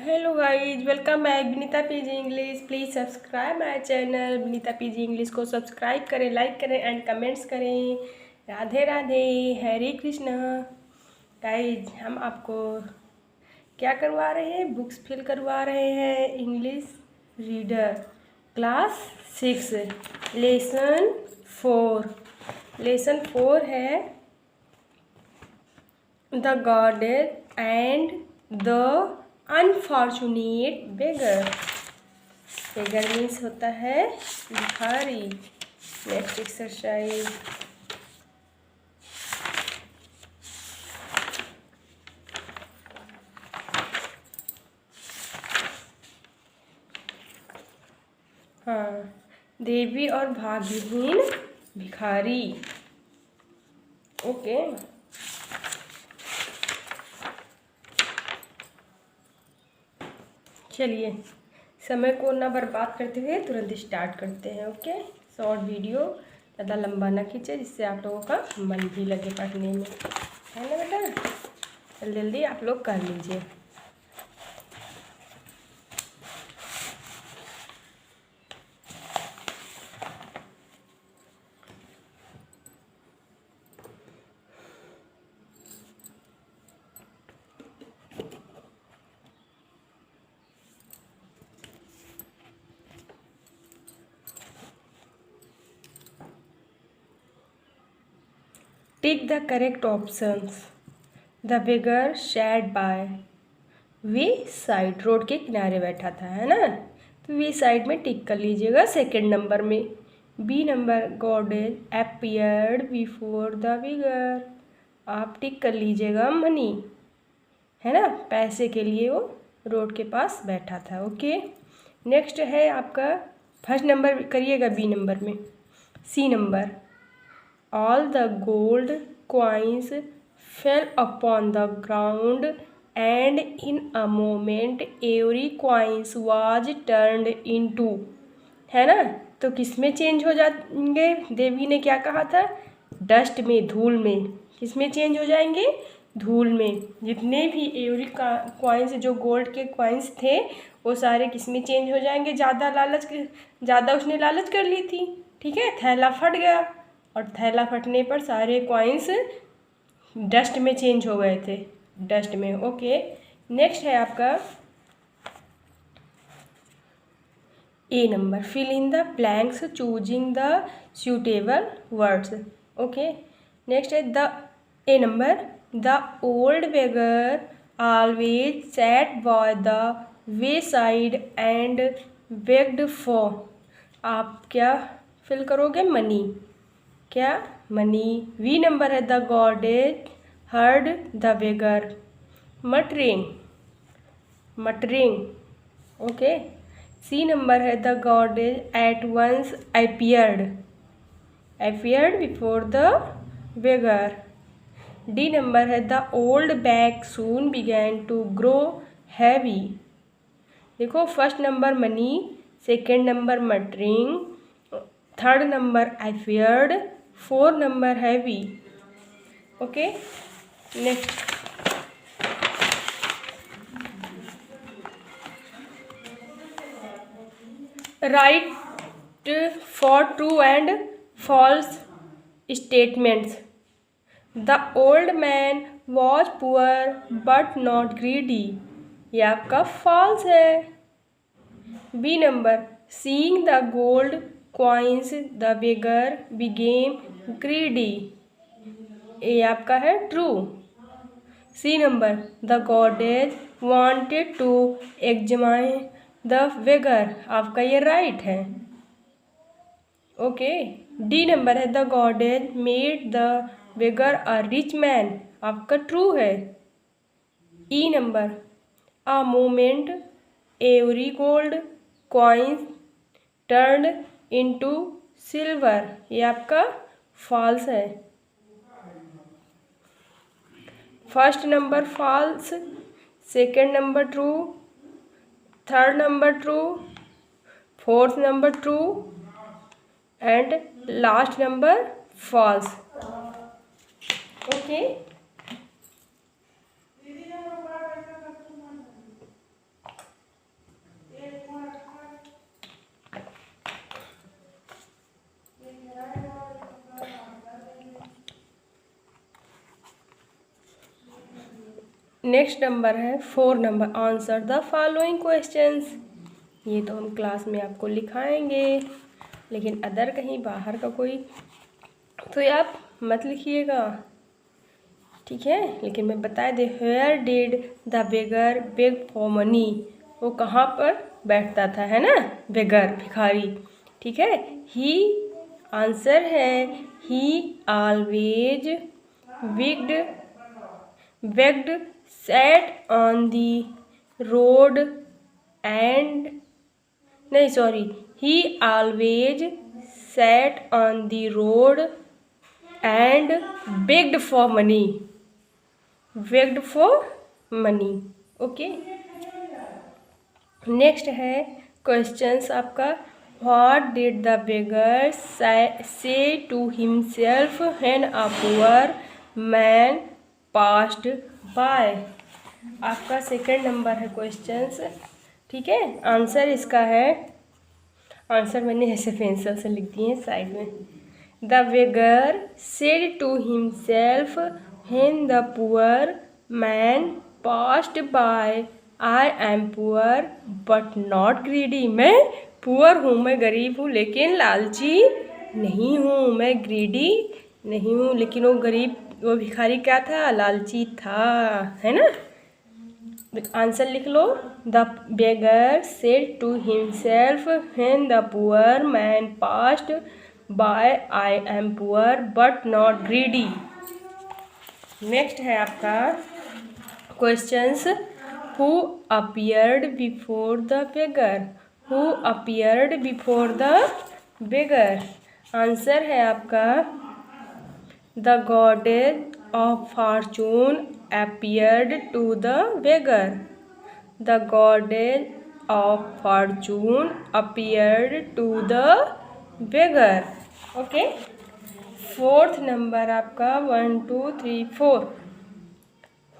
Hello guys, welcome back Vinita PG English. Please subscribe my channel Vinita PG English को subscribe करें, like करें and comments करें। राधे राधे, हरे Krishna. Guys, हम आपको क्या करवा रहे हैं? बुक्स फिल करवा रहे हैं। English reader class 6 lesson 4। Lesson 4 है the goddess and the unfortunate beggar. Beggar means होता है भिखारी। Next exercise. हाँ, देवी और भाग्यहीन भिखारी। ओके, चलिए समय को ना बर्बाद करते हुए तुरंत स्टार्ट करते हैं। ओके, शॉर्ट वीडियो ज़्यादा लंबा ना खींचे, जिससे आप लोगों का मन भी लगे पढ़ने में, है ना बेटा? जल्दी जल्दी आप लोग कर लीजिए। Tick the correct options. The beggar sat by wayside, road के किनारे बैठा था, है ना? तो वे साइड में टिक कर लीजिएगा सेकंड नंबर में। B number, goddess appeared before the beggar, आप टिक कर लीजिएगा मनी, है ना? पैसे के लिए वो रोड के पास बैठा था। ओके, नेक्स्ट है आपका फर्स्ट नंबर करिएगा बी नंबर में। C number, all the gold coins fell upon the ground and in a moment every coins was turned into, है ना? तो किस में चेंज हो जाएंगे? देवी ने क्या कहा था? डस्ट में, धूल में। किस में चेंज हो जाएंगे? धूल में। जितने भी एवरी कॉइन्स, जो गोल्ड के कॉइन्स थे, वो सारे किस में चेंज हो जाएंगे? ज़्यादा उसने लालच कर ली थी, ठीक है? थैला फट गया, और थैला फटने पर सारे कॉइन्स डस्ट में चेंज हो गए थे, डस्ट में। ओके, नेक्स्ट है आपका A number, fill in the blanks choosing the suitable words. Okay, next है the A number, the old beggar always sat by the way side and begged for, आप क्या fill करोगे? Money. क्या? Money. B number है the goddess heard the beggar, muttering, muttering. Okay, C number है the goddess at once appeared, appeared before the beggar. D number है the old bag soon began to grow heavy. देखो, first number money, second number muttering, third number appeared, four number heavy. Okay, next right for true and false statements. The old man was poor but not greedy, ये आपका false है। B number, seeing the gold coins the beggar became greedy, ये आपका है true. C number, the goddess wanted to examine the beggar, आपका ये right है। Okay, D number है the goddess made the beggar a rich man, आपका true है। E number, a moment every gold coins turn into silver, ये आपका false है। First number false, second number true, third number true, fourth number true and last number false. Okay, next number है 4 number, answer the following questions. ये तो हम class में आपको लिखाएंगे, लेकिन अदर कहीं बाहर का कोई तो ये आप मत लिखिएगा, ठीक है। लेकिन मैं बता दे, where did the beggar beg for money, वो कहाँ पर बैठता था, है ना, बेगर भिखारी, ठीक है। ही आंसर है, ही always begged sat on the road and नहीं sorry, he always sat on the road and begged for money, okay. Next है क्वेश्चंस आपका, what did the beggar say to himself when a poor man passed by. आपका second number है questions, ठीक है। Answer इसका है, answer मैंने ऐसे पेंसिल से लिख दिए हैं साइड में। The beggar said to himself when the poor man passed by, I am poor but not greedy. मैं पुअर हूँ, मैं गरीब हूँ, लेकिन लालची नहीं हूँ। मैं ग्रीडी नहीं हूँ, लेकिन वो गरीब, वो भिखारी क्या था, लालची था, है ना। आंसर लिख लो, the beggar said to himself when the poor man passed by, I am poor but not greedy. Next है आपका questions, who appeared before the beggar, who appeared before the beggar. Answer है आपका, the goddess of fortune appeared to the beggar, the goddess of fortune appeared to the beggar, okay। Fourth number आपका 1 2 3 4,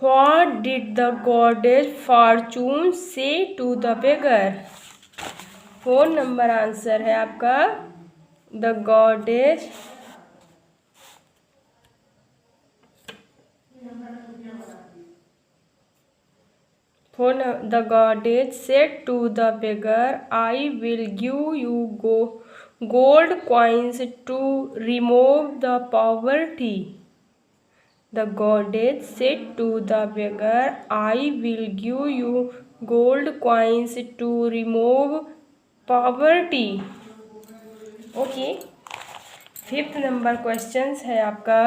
what did the goddess fortune say to the beggar। 4 number answer है आपका, the goddess the goddess said to the beggar, I will give you gold coins to remove the poverty। The goddess said to the beggar, I will give you gold coins to remove poverty, okay. Fifth number question है आपका,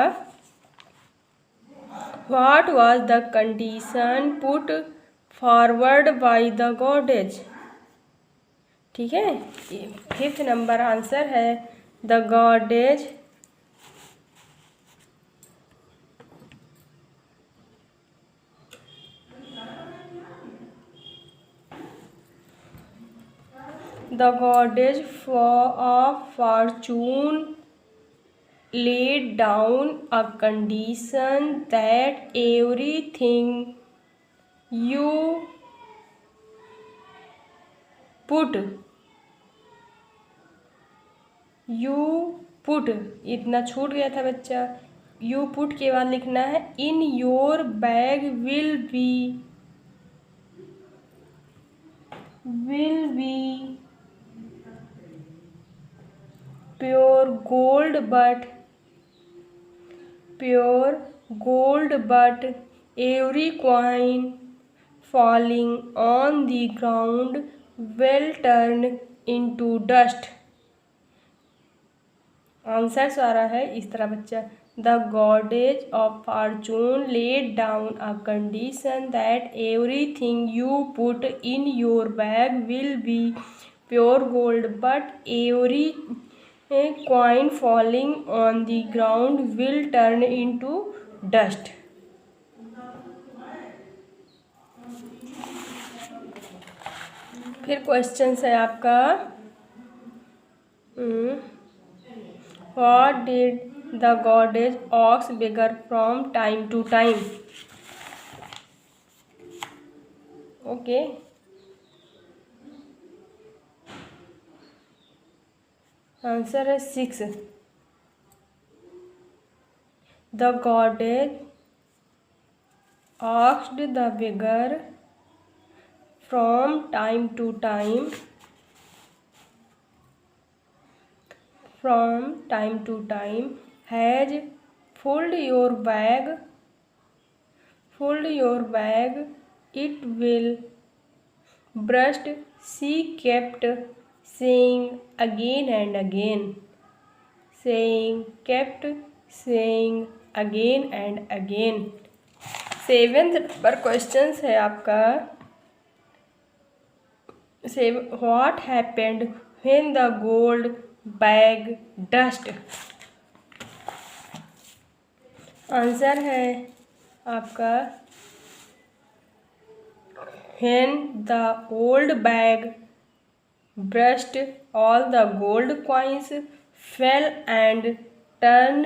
what was the condition put forward by the goddess, ठीक है। Fifth number answer है, the goddess of Fortune laid down a condition that everything you put इतना छूट गया था बच्चा। यू पुट के बाद लिखना है, in your bag will be pure gold but every coin falling on the ground will turn into dust. Answer सारा है इस तरह बच्चा, the goddess of Fortune laid down a condition that everything you put in your bag will be pure gold but every coin falling on the ground will turn into dust. फिर question है आपका, What did the goddess ask beggar from time to time? Okay. Answer is 6. The goddess asked the beggar from time to time, has filled your bag, it will burst, she kept saying again and again, seventh number question है आपका what happened when the gold bag dust. Answer है आपका when the old bag burst all the gold coins fell and turn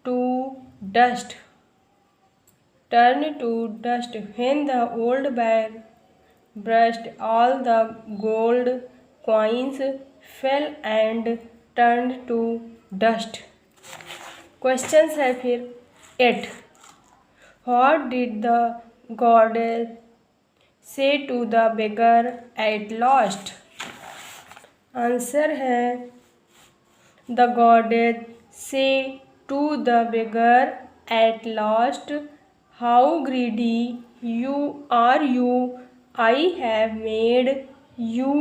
to dust. When the old bag burst, all the gold coins fell and turned to dust. Questions है फिर 8. What did the goddess say to the beggar at last? Answer है the goddess say to the beggar at last, how greedy you are you, I have made you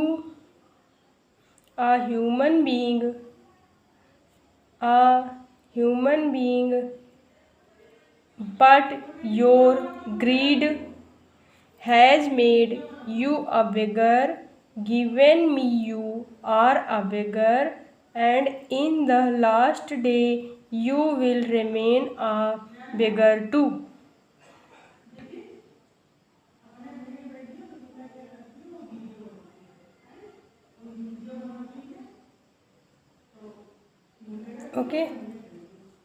a human being, but your greed has made you a beggar, given me you are a beggar, and in the last day you will remain a beggar too. Okay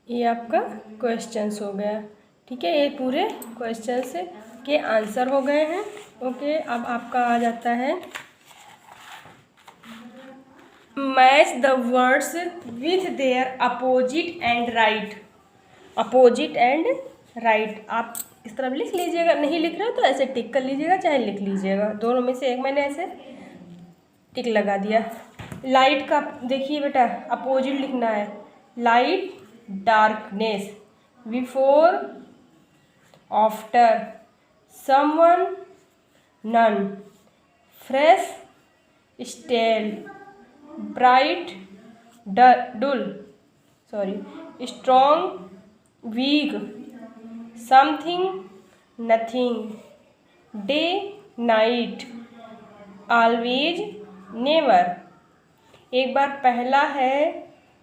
ये आपका questions हो गया। ठीक है, ये पूरे questions के answer हो गए हैं। ओके, अब आपका आ जाता है match the words with their opposite and right. आप इस तरफ लिख लीजिएगा, नहीं लिख रहे हो तो ऐसे टिक कर लीजिएगा, चाहे लिख लीजिएगा, दोनों में से एक मैंने ऐसे टिक लगा दिया। लाइट का देखिए बेटा अपोजिट लिखना है, light darkness, before after, someone none, fresh stale, bright dull, strong weak, something nothing, day night, always never. एक बार पहला है,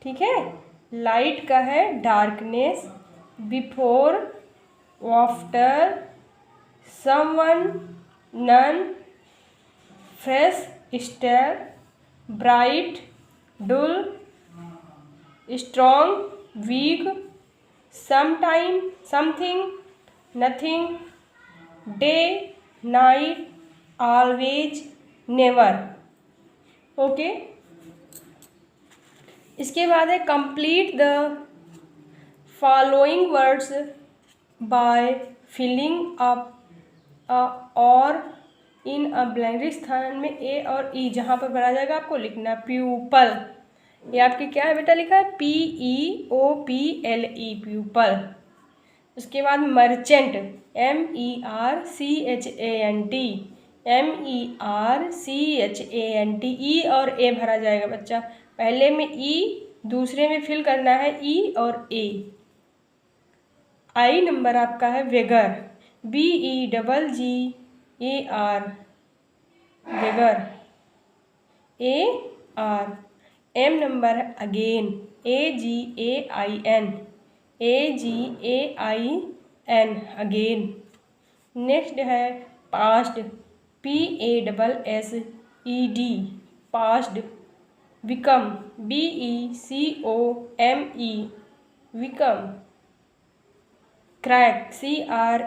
ठीक है, लाइट का है darkness, before after, someone none, fresh stale, bright dull, strong weak, sometime something nothing, day night, always never. Okay, इसके बाद है complete the following words by filling up और इन अ ब्लैंक। स्थान में ए और ई जहाँ पर भरा जाएगा आपको लिखना प्यूपल। ये आपके क्या है बेटा, लिखा है PEOPLE प्यूपल। उसके बाद मर्चेंट, MERCHANT, ई और ए भरा जाएगा बच्चा, पहले में ई, दूसरे में फिल करना है ई और ए। आई नंबर आपका है वेगर, BEGGER, वेगर, AR। एम नंबर है अगेन, AGAIN, अगेन। नेक्स्ट है past, PASSED, past. Vikram, BECOME, Vikram. Crack, CRACK,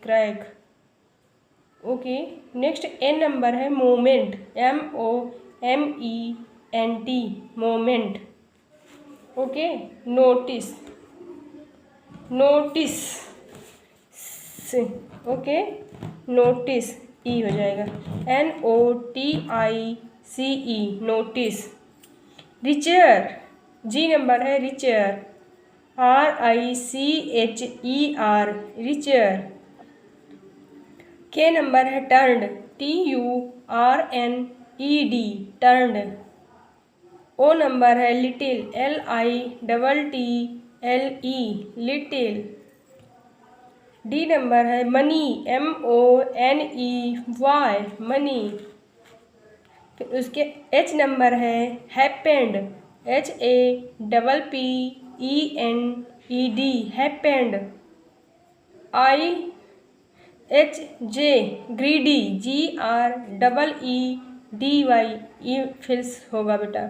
crack. Okay, next N number है moment, MOMENT, moment. Okay, notice, notice, okay, notice ई हो जाएगा, NOTICE, नोटिस। रिचर, जी number है richer, RICHER, richer. के number है turned, TURNED, turned. ओ number है little, LITTLE, little. D number है money, MONEY, money. फिर उसके एच नंबर है happened, HAPPENED, happened. IHJ greedy, GREEDY, ये फिल्स होगा बेटा।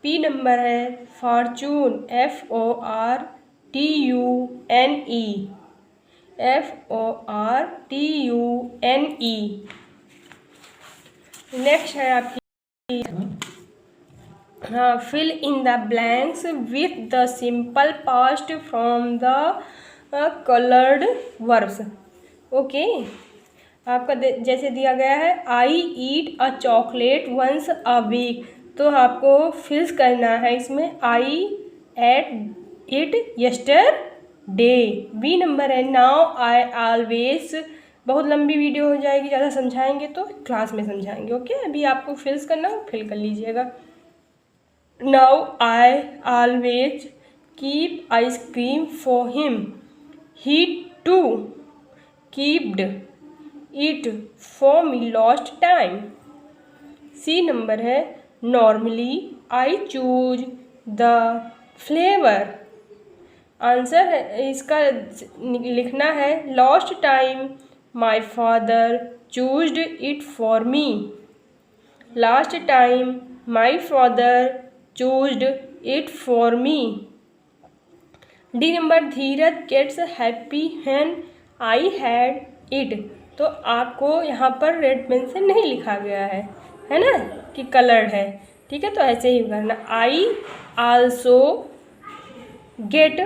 पी नंबर है फॉर्चून, FORTUNE। नेक्स्ट है आपकी, हाँ, fill in the blanks with the simple past from the coloured verbs. Okay, आपका जैसे दिया गया है आई ईट अ चॉकलेट वंस अ वीक, तो आपको फिल्स करना है इसमें आई at it yesterday. B number है नाउ आई ऑलवेज, बहुत लंबी वीडियो हो जाएगी, ज़्यादा समझाएंगे तो क्लास में समझाएंगे। ओके, अभी आपको फिल्स करना हो फिल कर लीजिएगा। Now I always keep ice cream for him, he too kept it for me lost time. C number है normally I choose the flavour, answer है इसका लिखना है lost time my father chose it for me, last time my father chose it for me. D number Dheeraj gets happy when I had it, तो आपको यहाँ पर red pen से नहीं लिखा गया है ना, कि कलर्ड है, ठीक है, तो ऐसे ही करना। I also get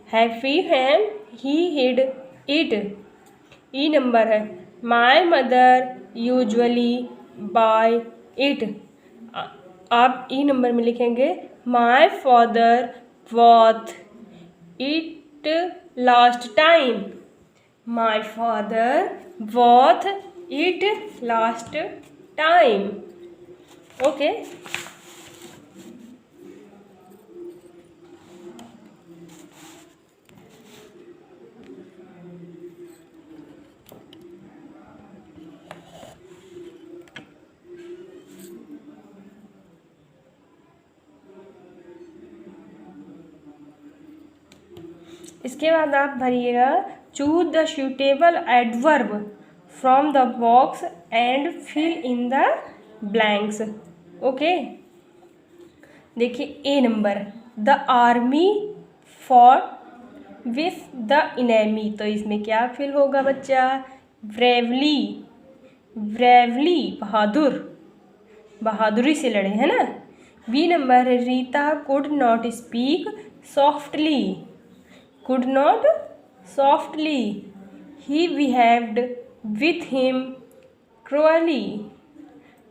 happy when he hid it. E number है my mother usually buy it, आप ई नंबर में लिखेंगे my father bought it last time, my father bought it last time. Okay, इसके बाद आप भरिएगा choose the suitable adverb from the box and fill in the blanks. Okay, देखिए A number the army fought with the enemy, तो इसमें क्या fill होगा बच्चा, ब्रेवली, बहादुर, बहादुरी से लड़े, है ना। बी नंबर है Rita could not speak softly, could not softly, he behaved with him cruelly।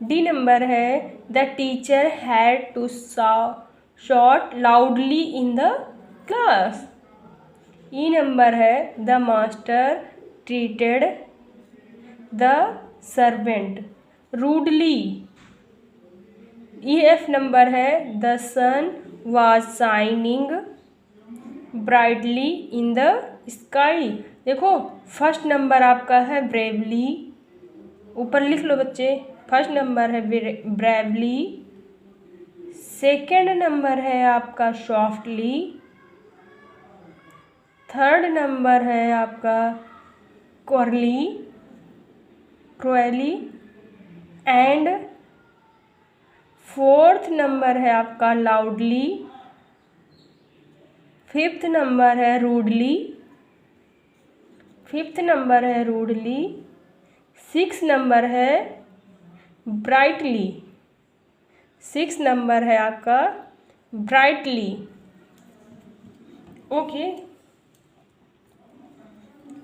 D number है the teacher had to shout loudly in the class। E number है the master treated the servant rudely। E F number है the sun was shining brightly in the sky. देखो first number आपका है bravely, ऊपर लिख लो बच्चे, first number है bravely, second number है आपका सॉफ्टली, थर्ड नंबर है आपका क्रोएली एंड फोर्थ नंबर है आपका लाउडली, फिफ्थ नंबर है रूडली, सिक्स नंबर है ब्राइटली, सिक्स नंबर है आपका ब्राइटली। ओके,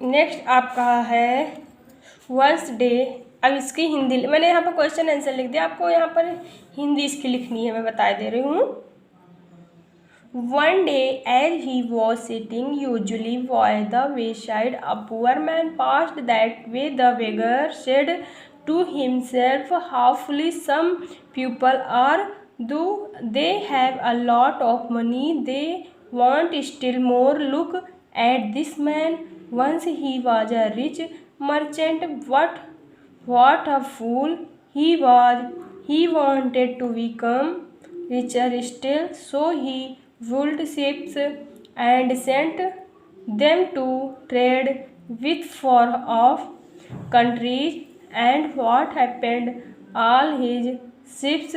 नेक्स्ट आपका है वंस डे। अब इसकी हिंदी मैंने यहाँ पर क्वेश्चन आंसर लिख दिया, आपको यहाँ पर हिंदी इसकी लिखनी है, मैं बता दे रही हूँ। One day, as he was sitting usually by the wayside, a poor man passed that way. The beggar said to himself, "How foolish some people are! Though they have a lot of money, they want still more. Look at this man. Once he was a rich merchant, but what a fool he was! He wanted to become richer still, so he built ships and sent them to trade with far off countries. And what happened? All his ships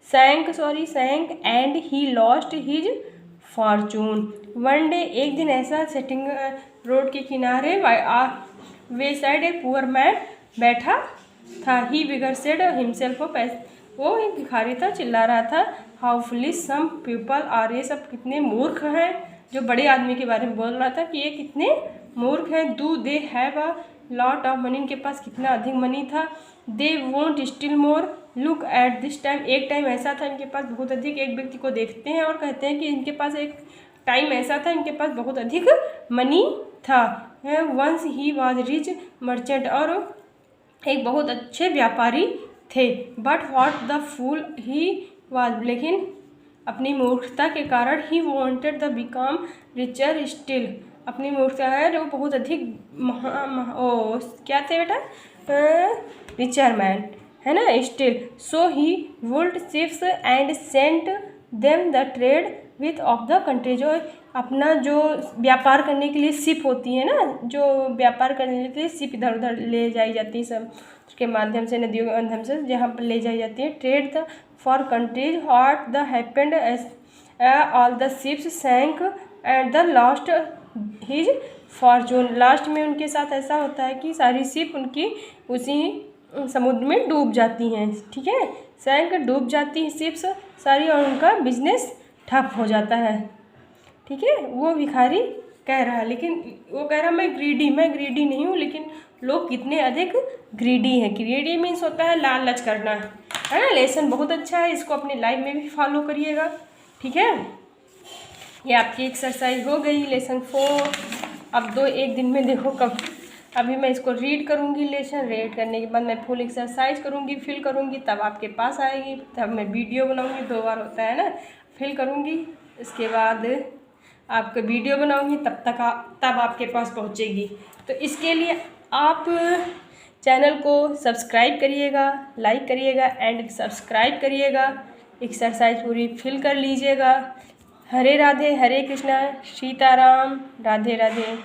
sank, and he lost his fortune. One day, एक दिन ऐसा setting road के किनारे वे side एक poor man बैठा था। ही बिगर said himself, वो एक भिखारी था, चिल्ला रहा था, how foolish some people are, ये सब कितने मूर्ख हैं, जो बड़े आदमी के बारे में बोल रहा था कि ये कितने मूर्ख हैं। Do they have a lot of money, इनके पास कितना अधिक मनी था। They want still more, look at this time, एक टाइम ऐसा था इनके पास बहुत अधिक। एक व्यक्ति को देखते हैं और कहते हैं कि इनके पास एक टाइम ऐसा था इनके पास बहुत अधिक मनी था। Once he was rich merchant, और एक बहुत अच्छे व्यापारी थे। But what the fool he was, लेकिन अपनी मूर्खता के कारण ही wanted the become richer still, अपनी मूर्खता है वो बहुत अधिक क्या थे बेटा, रिचर मैन है ना, still. So he would ships and sent them the trade with of the country, जो अपना जो व्यापार करने के लिए शिप होती है ना, जो व्यापार करने के लिए शिप इधर उधर ले जाई जाती है सब के माध्यम से, नदियों के माध्यम से जहाँ पर ले जाई जाती है। Trade the for countries, what the happened all the ships sank and the last his fortune, last में उनके साथ ऐसा होता है कि सारी शिप उनकी उसी समुद्र में डूब जाती हैं। ठीक है, सैंक डूब जाती है शिप्स सारी, और उनका बिजनेस ठप हो जाता है। ठीक है, वो भिखारी कह रहा है, लेकिन वो कह रहा मैं ग्रीडी नहीं हूँ, लेकिन लोग कितने अधिक ग्रीडी हैं। ग्रीडी मीन्स होता है लालच करना, है ना। लेसन बहुत अच्छा है, इसको अपनी लाइफ में भी फॉलो करिएगा। ठीक है, ये आपकी एक्सरसाइज हो गई लेसन 4। अब एक दिन में देखो कब, अभी मैं इसको रीड करूँगी, लेसन रीड करने के बाद मैं फुल एक्सरसाइज करूँगी, फिल करूँगी, तब आपके पास आएगी, तब मैं वीडियो बनाऊँगी। 2 बार होता है ना, फिल करूँगी, इसके बाद आपको वीडियो बनाऊँगी, तब आपके पास पहुँचेगी। तो इसके लिए आप चैनल को सब्सक्राइब करिएगा, लाइक करिएगा एंड सब्सक्राइब करिएगा। एक्सरसाइज पूरी फिल कर लीजिएगा। हरे राधे, हरे कृष्णा, सीताराम, राधे राधे।